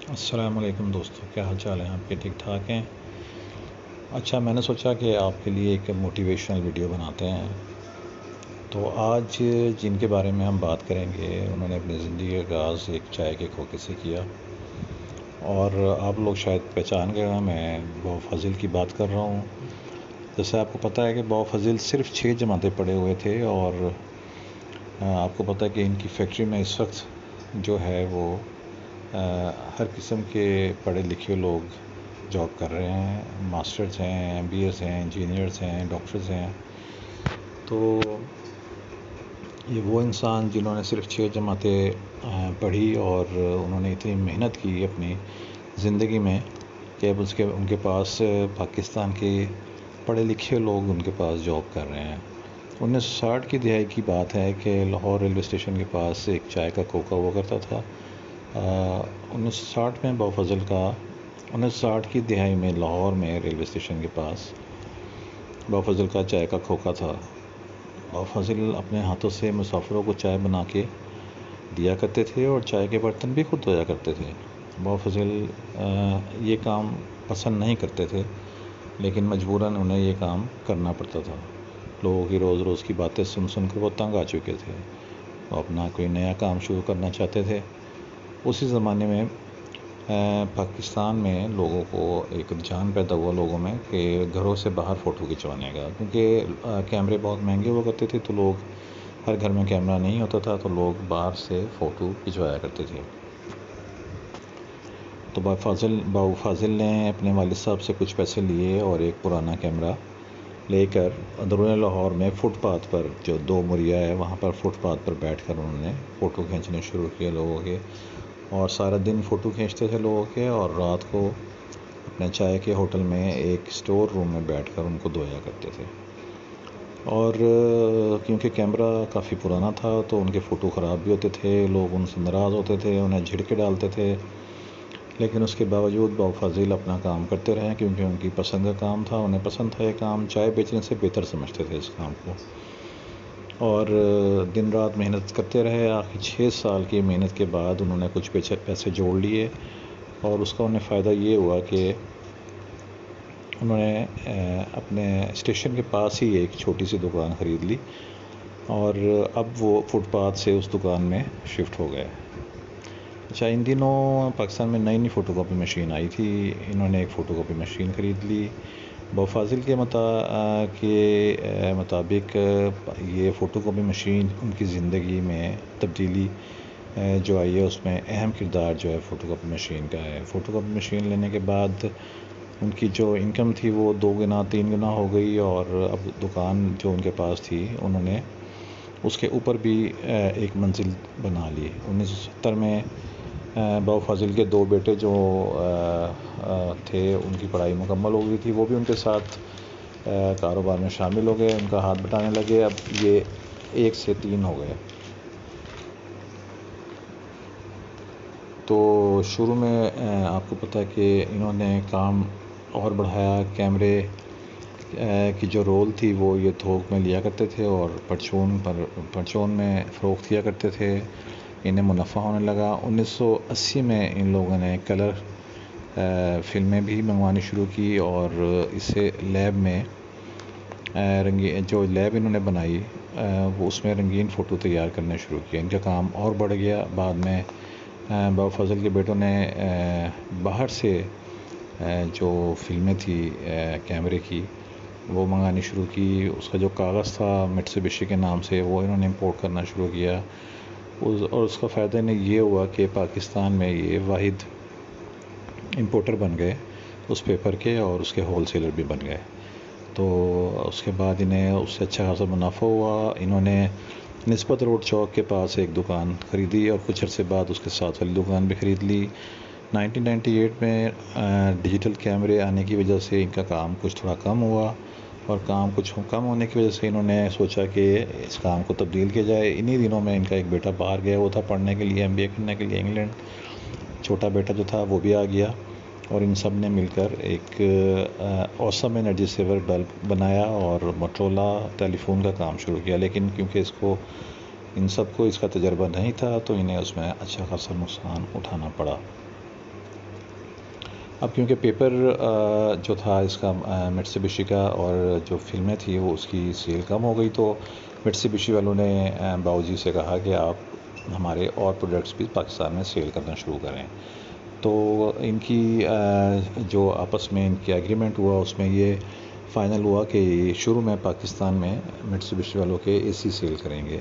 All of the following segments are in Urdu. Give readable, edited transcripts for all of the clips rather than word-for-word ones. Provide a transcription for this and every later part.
السلام علیکم دوستو، کیا حال چال ہیں آپ کے؟ ٹھیک ٹھاک ہیں؟ اچھا، میں نے سوچا کہ آپ کے لیے ایک موٹیویشنل ویڈیو بناتے ہیں۔ تو آج جن کے بارے میں ہم بات کریں گے انہوں نے اپنی زندگی کا آغاز ایک چائے کے کھوکے سے کیا، اور آپ لوگ شاید پہچان گئے ہوں، میں بابا فاضل کی بات کر رہا ہوں۔ جیسے آپ کو پتہ ہے کہ بابا فاضل صرف 6 جماعتیں پڑھے ہوئے تھے، اور آپ کو پتہ ہے کہ ان کی فیکٹری میں اس وقت جو ہے وہ ہر قسم کے پڑھے لکھے لوگ جاب کر رہے ہیں، ماسٹرز ہیں، ایم بی ایس ہیں، انجینئرز ہیں، ڈاکٹرز ہیں۔ تو یہ وہ انسان جنہوں نے صرف 6 جماعتیں پڑھی، اور انہوں نے اتنی محنت کی اپنی زندگی میں کہ اب ان کے پاس پاکستان کے پڑھے لکھے لوگ ان کے پاس جاب کر رہے ہیں۔ 1960 کی دہائی کی بات ہے کہ لاہور ریلوے اسٹیشن کے پاس ایک چائے کا کھوکا ہوا کرتا تھا۔ 1960 میں بابا فاضل کا 1960 کی دہائی میں لاہور میں ریلوے اسٹیشن کے پاس بابا فاضل کا چائے کا کھوکا تھا۔ بابا فاضل اپنے ہاتھوں سے مسافروں کو چائے بنا کے دیا کرتے تھے، اور چائے کے برتن بھی خود دھویا کرتے تھے۔ بابا فاضل یہ کام پسند نہیں کرتے تھے، لیکن مجبوراً انہیں یہ کام کرنا پڑتا تھا۔ لوگوں کی روز روز کی باتیں سن سن کر وہ تنگ آ چکے تھے، وہ اپنا کوئی نیا کام شروع کرنا چاہتے تھے۔ اسی زمانے میں پاکستان میں لوگوں کو ایک رجحان پیدا ہوا لوگوں میں کہ گھروں سے باہر فوٹو کھنچوانے کا، کیونکہ کیمرے بہت مہنگے ہوا کرتے تھے، تو لوگ ہر گھر میں کیمرہ نہیں ہوتا تھا، تو لوگ باہر سے فوٹو کھنچوایا کرتے تھے۔ تو بابا فاضل نے اپنے والد صاحب سے کچھ پیسے لیے اور ایک پرانا کیمرہ لے کر اندرون لاہور میں فٹ پاتھ پر، جو 2 مریا ہے وہاں پر فٹ پاتھ پر بیٹھ کر انہوں نے فوٹو کھینچنے شروع کیے لوگوں کے، اور سارا دن فوٹو کھینچتے تھے لوگوں کے، اور رات کو اپنے چائے کے ہوٹل میں ایک اسٹور روم میں بیٹھ کر ان کو دھویا کرتے تھے۔ اور کیونکہ کیمرہ کافی پرانا تھا تو ان کے فوٹو خراب بھی ہوتے تھے، لوگ ان سے ناراض ہوتے تھے، انہیں جھڑکے ڈالتے تھے، لیکن اس کے باوجود بابا فاضل اپنا کام کرتے رہے، کیونکہ ان کی پسند کا کام تھا، انہیں پسند تھا یہ کام، چائے بیچنے سے بہتر سمجھتے تھے اس کام کو، اور دن رات محنت کرتے رہے۔ آخر 6 سال کی محنت کے بعد انہوں نے کچھ پیسے جوڑ لیے، اور اس کا انہیں فائدہ یہ ہوا کہ انہوں نے اپنے اسٹیشن کے پاس ہی ایک چھوٹی سی دکان خرید لی، اور اب وہ فٹ پاتھ سے اس دکان میں شفٹ ہو گئے۔ اچھا، ان دنوں پاکستان میں نئی فوٹو کاپی مشین آئی تھی، انہوں نے ایک فوٹو کاپی مشین خرید لی۔ بابا فاضل کے مطابق یہ فوٹو کاپی مشین ان کی زندگی میں تبدیلی جو آئی ہے اس میں اہم کردار جو ہے فوٹو کاپی مشین کا ہے۔ فوٹو کاپی مشین لینے کے بعد ان کی جو انکم تھی وہ 2 گنا 3 گنا ہو گئی، اور اب دکان جو ان کے پاس تھی انہوں نے اس کے اوپر بھی ایک منزل بنا لی۔ 1970 میں بابا فاضل کے 2 بیٹے جو تھے ان کی پڑھائی مکمل ہو گئی تھی، وہ بھی ان کے ساتھ کاروبار میں شامل ہو گئے، ان کا ہاتھ بٹانے لگے، اب یہ 1 سے 3 ہو گئے۔ تو شروع میں آپ کو پتہ ہے کہ انہوں نے کام اور بڑھایا، کیمرے کی جو رول تھی وہ یہ تھوک میں لیا کرتے تھے اور پرچون میں فروخت کیا کرتے تھے، انہیں منافع ہونے لگا۔ 1980 میں ان لوگوں نے کلر فلمیں بھی منگوانی شروع کی، اور اسے لیب میں جو لیب انہوں نے بنائی وہ اس میں رنگین فوٹو تیار کرنے شروع کیے، ان کا کام اور بڑھ گیا۔ بعد میں بابا فاضل کے بیٹوں نے باہر سے جو فلمیں تھی کیمرے کی وہ منگانی شروع کی، اس کا جو کاغذ تھا میٹسوبشی کے نام سے وہ انہوں نے امپورٹ کرنا شروع کیا، اور اس کا فائدہ انہیں یہ ہوا کہ پاکستان میں یہ واحد امپورٹر بن گئے اس پیپر کے، اور اس کے ہول سیلر بھی بن گئے۔ تو اس کے بعد انہیں اس سے اچھا خاصا منافع ہوا، انہوں نے نسبت روڈ چوک کے پاس ایک دکان خریدی، اور کچھ عرصے بعد اس کے ساتھ والی دکان بھی خرید لی۔ 1998 میں ڈیجیٹل کیمرے آنے کی وجہ سے ان کا کام کچھ تھوڑا کم ہوا، اور کام کچھ کم ہونے کی وجہ سے انہوں نے سوچا کہ اس کام کو تبدیل کیا جائے۔ انہی دنوں میں ان کا ایک بیٹا باہر گیا ہوا تھا پڑھنے کے لیے، MBA کرنے کے لیے انگلینڈ، چھوٹا بیٹا جو تھا وہ بھی آ گیا، اور ان سب نے مل کر ایک اوسم انرجی سیور بلب بنایا اور موٹرولا ٹیلی فون کا کام شروع کیا، لیکن کیونکہ ان سب کو اس کا تجربہ نہیں تھا تو انہیں اس میں اچھا خاصا نقصان اٹھانا پڑا۔ اب کیونکہ پیپر جو تھا اس کا مٹسوبشی کا اور جو فلمیں تھی وہ اس کی سیل کم ہو گئی، تو مٹسوبشی والوں نے باؤجی سے کہا کہ آپ ہمارے اور پروڈکٹس بھی پاکستان میں سیل کرنا شروع کریں۔ تو ان کی جو آپس میں ان کی ایگریمنٹ ہوا، اس میں یہ فائنل ہوا کہ شروع میں پاکستان میں مٹسوبشی والوں کے اے سی سیل کریں گے۔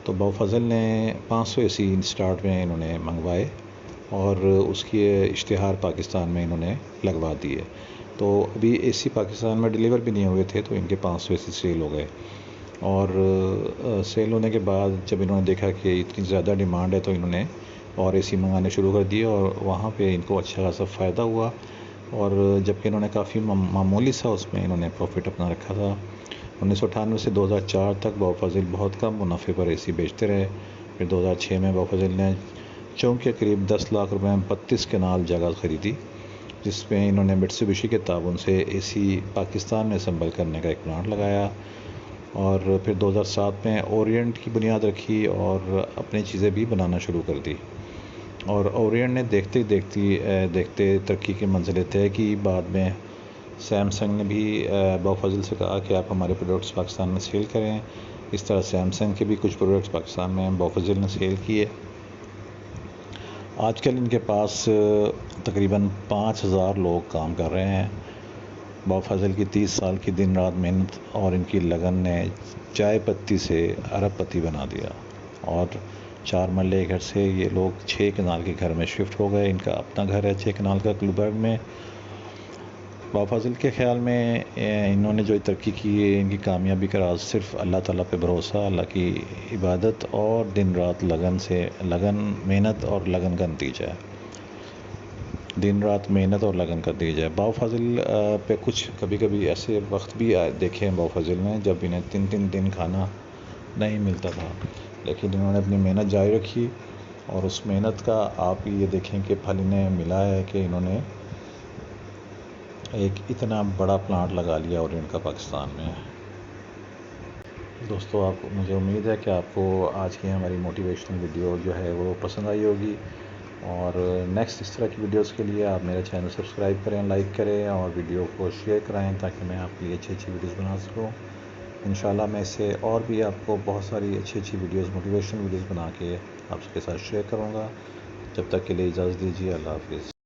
تو باؤ فضل نے 500 اے سی اسٹارٹ میں انہوں نے منگوائے اور اس کی اشتہار پاکستان میں انہوں نے لگوا دیے۔ تو ابھی اے سی پاکستان میں ڈیلیور بھی نہیں ہوئے تھے، تو ان کے 500 اے سی سیل ہو گئے۔ اور سیل ہونے کے بعد جب انہوں نے دیکھا کہ اتنی زیادہ ڈیمانڈ ہے، تو انہوں نے اور اے سی منگانے شروع کر دیے، اور وہاں پہ ان کو اچھا خاصا فائدہ ہوا۔ اور جبکہ انہوں نے کافی معمولی سا اس میں انہوں نے پروفٹ اپنا رکھا تھا۔ 1998 سے 2004 تک باؤ فضل بہت کم منافع پر اے سی بیچتے رہے۔ پھر 2006 میں باؤ فضل نے چونک کے قریب 10 لاکھ روپے میں 32 کنال جگہ خریدی، جس میں انہوں نے مٹسوبشی کے تعاون سے اے سی پاکستان میں اسمبل کرنے کا ایک پلانٹ لگایا۔ اور پھر 2007 میں اورینٹ کی بنیاد رکھی اور اپنی چیزیں بھی بنانا شروع کر دی۔ اور اورینٹ نے دیکھتے ترقی کی منزلیں طے کی۔ بعد میں سیمسنگ نے بھی باؤ فضل سے کہا کہ آپ ہمارے پروڈکٹس پاکستان میں سیل کریں۔ اس طرح سیمسنگ کے بھی کچھ پروڈکٹس پاکستان میں باؤ فضل نے سیل کیے۔ آج کل ان کے پاس تقریباً 5000 لوگ کام کر رہے ہیں۔ باؤ فضل کی 30 سال کی دن رات محنت اور ان کی لگن نے چائے پتی سے ارب پتی بنا دیا، اور 4 مرلے گھر سے یہ لوگ 6 کنال کے گھر میں شفٹ ہو گئے۔ ان کا اپنا گھر ہے 6 کنال کا کلوبرگ میں۔ باؤ فضل کے خیال میں انہوں نے جو ترقی کی ہے، ان کی کامیابی کا راز صرف اللہ تعالیٰ پہ بھروسہ، اللہ کی عبادت اور دن رات محنت اور لگن کا نتیجہ ہے۔ دن رات محنت اور لگن کا نتیجہ ہے۔ باؤ فضل پہ کچھ کبھی ایسے وقت بھی دیکھے ہیں باؤ فضل میں جب انہیں 3 دن کھانا نہیں ملتا تھا، لیکن انہوں نے اپنی محنت جاری رکھی، اور اس محنت کا آپ یہ دیکھیں کہ پھل انہیں ملا ہے کہ انہوں نے ایک اتنا بڑا پلانٹ لگا لیا اورینٹ کا پاکستان میں۔ دوستو، مجھے امید ہے کہ آپ کو آج کی ہماری موٹیویشنل ویڈیو جو ہے وہ پسند آئی ہوگی، اور نیکسٹ اس طرح کی ویڈیوز کے لیے آپ میرا چینل سبسکرائب کریں، لائک کریں، اور ویڈیو کو شیئر کرائیں تاکہ میں آپ کے لیے اچھی ویڈیوز بنا سکوں۔ انشاءاللہ میں اس سے اور بھی آپ کو بہت ساری اچھی ویڈیوز، موٹیویشنل ویڈیوز بنا کے آپ کے ساتھ شیئر کروں گا۔ جب تک کے لیے اجازت دیجیے، اللہ حافظ۔